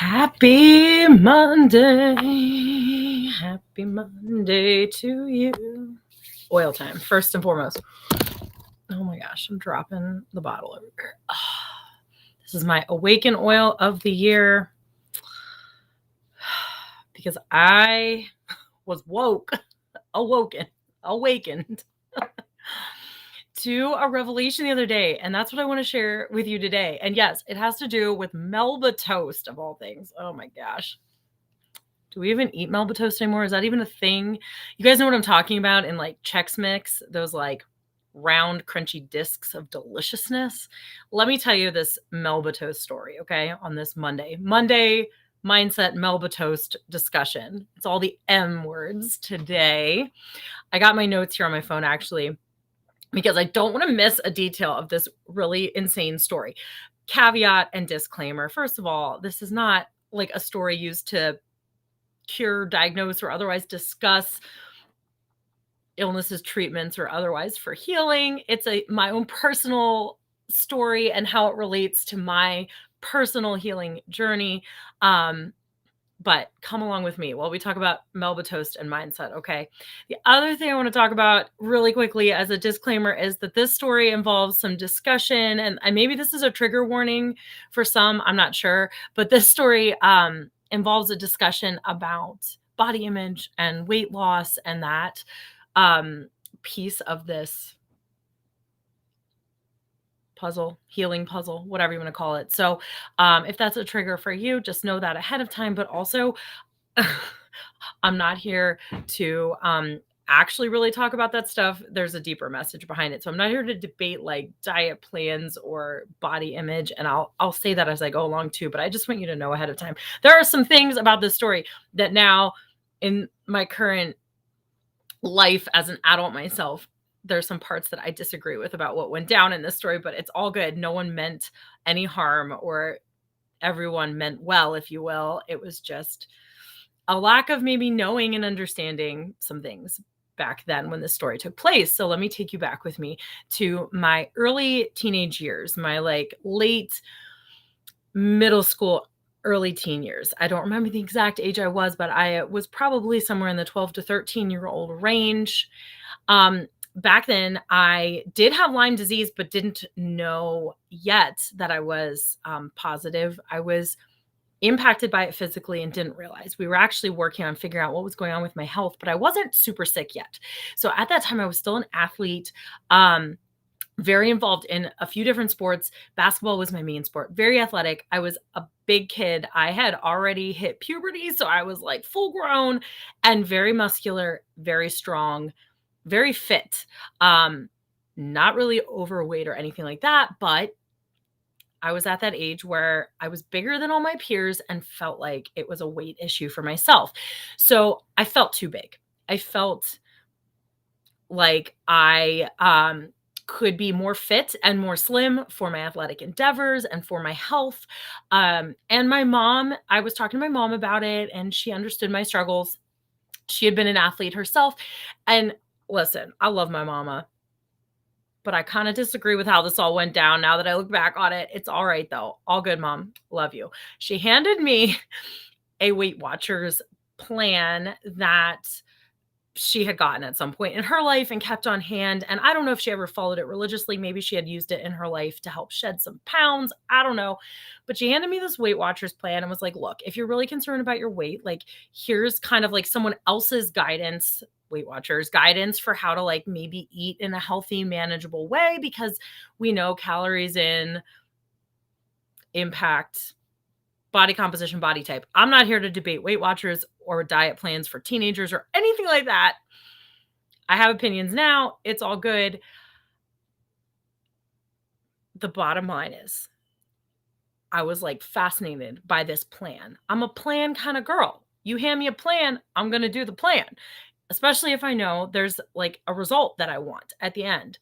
Happy Monday. Happy Monday to you. Oil time, first and foremost. Oh my gosh, I'm dropping the bottle over here. This is my Awaken oil of the year because I was awakened to a revelation the other day. And that's what I want to share with you today. And yes, it has to do with Melba Toast of all things. Oh my gosh. Do we even eat Melba Toast anymore? Is that even a thing? You guys know what I'm talking about in like Chex Mix, those like round, crunchy discs of deliciousness. Let me tell you this Melba Toast story, okay? On this Monday mindset Melba Toast discussion. It's all the M words today. I got my notes here on my phone actually, because I don't want to miss a detail of this really insane story. Caveat and disclaimer. First of all, this is not like a story used to cure, diagnose, or otherwise discuss illnesses, treatments, or otherwise for healing. It's my own personal story and how it relates to my personal healing journey. But come along with me while we talk about Melba Toast and mindset, okay? The other thing I want to talk about really quickly as a disclaimer is that this story involves some discussion, and maybe this is a trigger warning for some, I'm not sure, but this story involves a discussion about body image and weight loss and that piece of this puzzle, healing puzzle, whatever you want to call it. So if that's a trigger for you, just know that ahead of time. But also, I'm not here to actually really talk about that stuff. There's a deeper message behind it. So I'm not here to debate like diet plans or body image. And I'll say that as I go along too, but I just want you to know ahead of time. There are some things about this story that now in my current life as an adult myself, there's some parts that I disagree with about what went down in this story, but it's all good. No one meant any harm, or everyone meant well, if you will. It was just a lack of maybe knowing and understanding some things back then when this story took place. So let me take you back with me to my early teenage years, my like late middle school, early teen years. I don't remember the exact age I was, but I was probably somewhere in the 12 to 13-year-old range. Back then, I did have Lyme disease, but didn't know yet that I was positive. I was impacted by it physically and didn't realize. We were actually working on figuring out what was going on with my health, but I wasn't super sick yet. So at that time, I was still an athlete. Very involved in a few different sports. Basketball was my main sport. Very athletic. I was a big kid. I had already hit puberty, so I was like full grown and very muscular, very strong, very fit. Not really overweight or anything like that, but I was at that age where I was bigger than all my peers and felt like it was a weight issue for myself. So I felt too big. I felt like I could be more fit and more slim for my athletic endeavors and for my health. And my mom, I was talking to my mom about it and she understood my struggles. She had been an athlete herself. And listen, I love my mama, but I kind of disagree with how this all went down. Now that I look back on it, it's all right though. All good, Mom. Love you. She handed me a Weight Watchers plan that she had gotten at some point in her life and kept on hand. And I don't know if she ever followed it religiously. Maybe she had used it in her life to help shed some pounds. I don't know. But she handed me this Weight Watchers plan and was like, look, if you're really concerned about your weight, like here's kind of like someone else's guidance, Weight Watchers guidance for how to like maybe eat in a healthy, manageable way, because we know calories in impact body composition, body type. I'm not here to debate Weight Watchers or diet plans for teenagers or anything like that. I have opinions now. It's all good. The bottom line is I was like fascinated by this plan. I'm a plan kind of girl. You hand me a plan, I'm going to do the plan, especially if I know there's like a result that I want at the end.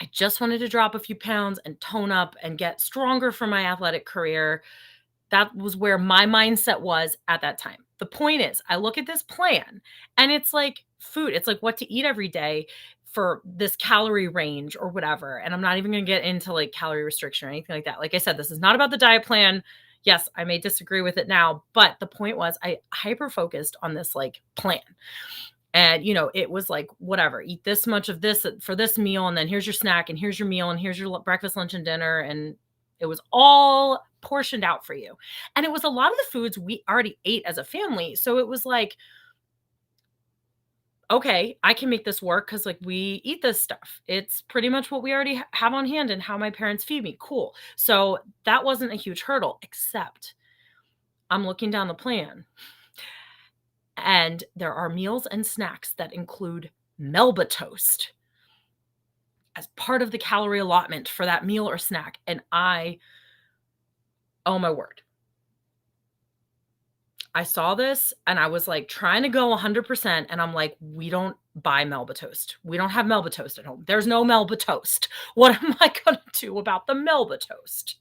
I just wanted to drop a few pounds and tone up and get stronger for my athletic career. That was where my mindset was at that time. The point is, I look at this plan and it's like food. It's like what to eat every day for this calorie range or whatever. And I'm not even going to get into like calorie restriction or anything like that. Like I said, this is not about the diet plan. Yes, I may disagree with it now, but the point was I hyper focused on this like plan. And, it was like, whatever, eat this much of this for this meal. And then here's your snack and here's your meal and here's your breakfast, lunch, and dinner. And it was all portioned out for you. And it was a lot of the foods we already ate as a family. So it was like, okay, I can make this work because like we eat this stuff. It's pretty much what we already have on hand and how my parents feed me. Cool. So that wasn't a huge hurdle, except I'm looking down the plan and there are meals and snacks that include Melba Toast as part of the calorie allotment for that meal or snack. And oh my word. I saw this and I was like trying to go 100%. And I'm like, we don't buy Melba Toast. We don't have Melba Toast at home. There's no Melba Toast. What am I going to do about the Melba Toast?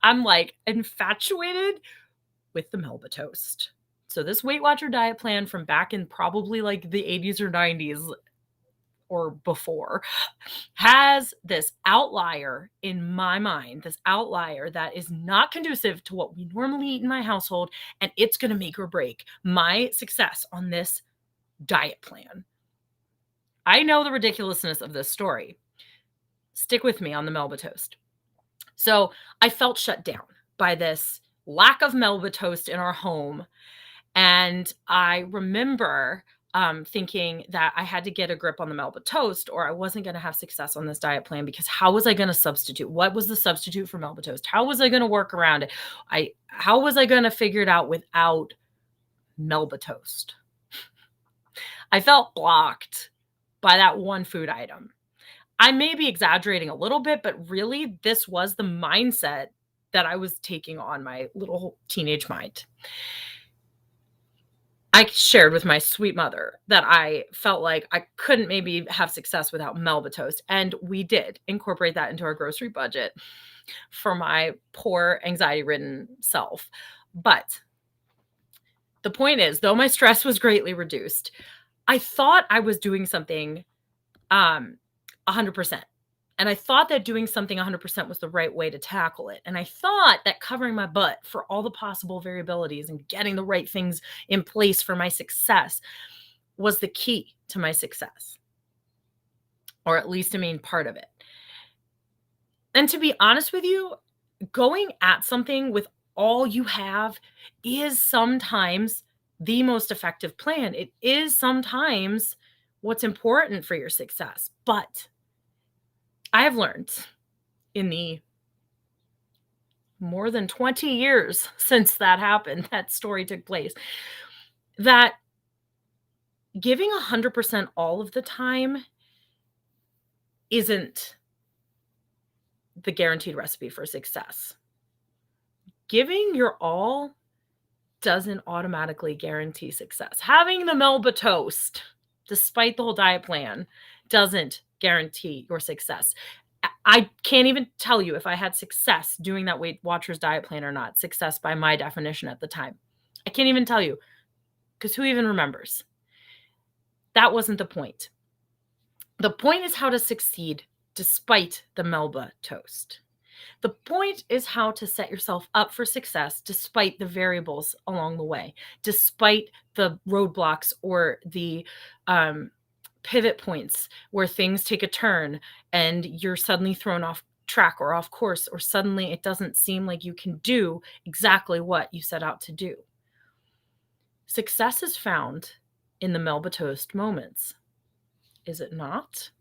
I'm like infatuated with the Melba Toast. So this Weight Watcher diet plan from back in probably like the 80s or 90s or before has this outlier in my mind, this outlier that is not conducive to what we normally eat in my household, and it's going to make or break my success on this diet plan. I know the ridiculousness of this story. Stick with me on the Melba Toast. So I felt shut down by this lack of Melba Toast in our home. And I remember thinking that I had to get a grip on the Melba Toast or I wasn't going to have success on this diet plan, because how was I going to substitute? What was the substitute for Melba Toast? How was I going to work around it? How was I going to figure it out without Melba Toast? I felt blocked by that one food item. I may be exaggerating a little bit, but really this was the mindset that I was taking on my little teenage mind. I shared with my sweet mother that I felt like I couldn't maybe have success without Melba Toast. And we did incorporate that into our grocery budget for my poor anxiety-ridden self. But the point is, though my stress was greatly reduced, I thought I was doing something 100%. And I thought that doing something 100% was the right way to tackle it. And I thought that covering my butt for all the possible variabilities and getting the right things in place for my success was the key to my success, or at least a main part of it. And to be honest with you, going at something with all you have is sometimes the most effective plan. It is sometimes what's important for your success. But I have learned in the more than 20 years since that happened, that story took place, that giving 100% all of the time isn't the guaranteed recipe for success. Giving your all doesn't automatically guarantee success. Having the Melba Toast, despite the whole diet plan, doesn't guarantee your success. I can't even tell you if I had success doing that Weight Watchers diet plan or not. Success by my definition at the time. I can't even tell you, because who even remembers? That wasn't the point. The point is how to succeed despite the Melba Toast. The point is how to set yourself up for success despite the variables along the way, despite the roadblocks or the pivot points where things take a turn and you're suddenly thrown off track or off course, or suddenly it doesn't seem like you can do exactly what you set out to do. Success is found in the Melba Toast moments, is it not?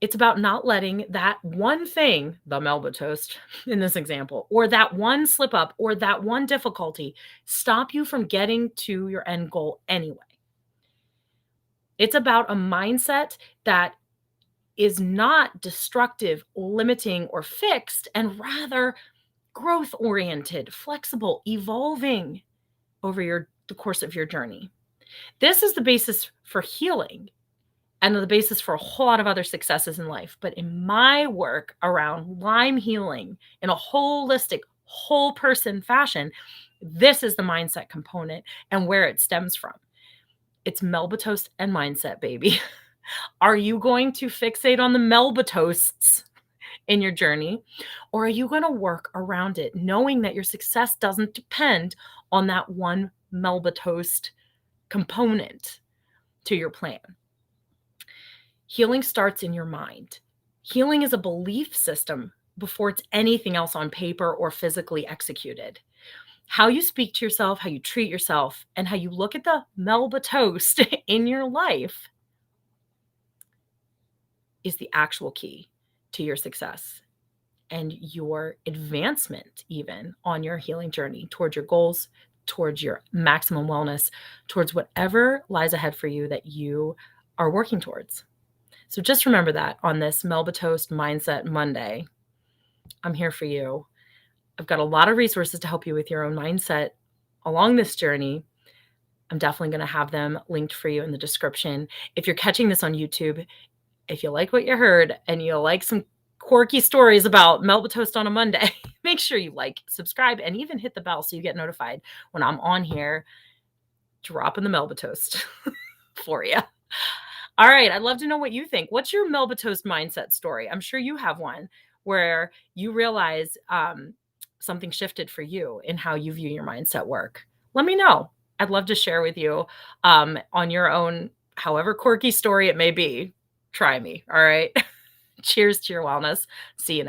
It's about not letting that one thing, the Melba Toast in this example, or that one slip up or that one difficulty stop you from getting to your end goal anyway. It's about a mindset that is not destructive, limiting, or fixed, and rather growth-oriented, flexible, evolving over the course of your journey. This is the basis for healing and the basis for a whole lot of other successes in life. But in my work around Lyme healing in a holistic, whole person fashion, this is the mindset component and where it stems from. It's Melba Toast and mindset, baby. Are you going to fixate on the Melba Toasts in your journey? Or are you going to work around it, knowing that your success doesn't depend on that one Melba Toast component to your plan? Healing starts in your mind. Healing is a belief system before it's anything else on paper or physically executed. How you speak to yourself, how you treat yourself, and how you look at the Melba Toast in your life is the actual key to your success and your advancement, even on your healing journey towards your goals, towards your maximum wellness, towards whatever lies ahead for you that you are working towards. So just remember that on this Melba Toast Mindset Monday, I'm here for you. I've got a lot of resources to help you with your own mindset along this journey. I'm definitely going to have them linked for you in the description. If you're catching this on YouTube, if you like what you heard and you like some quirky stories about Melba Toast on a Monday, make sure you like, subscribe, and even hit the bell so you get notified when I'm on here dropping the Melba Toast for you. All right. I'd love to know what you think. What's your Melba Toast mindset story? I'm sure you have one where you realize something shifted for you in how you view your mindset work. Let me know. I'd love to share with you on your own, however quirky story it may be. Try me. All right. Cheers to your wellness. See you next.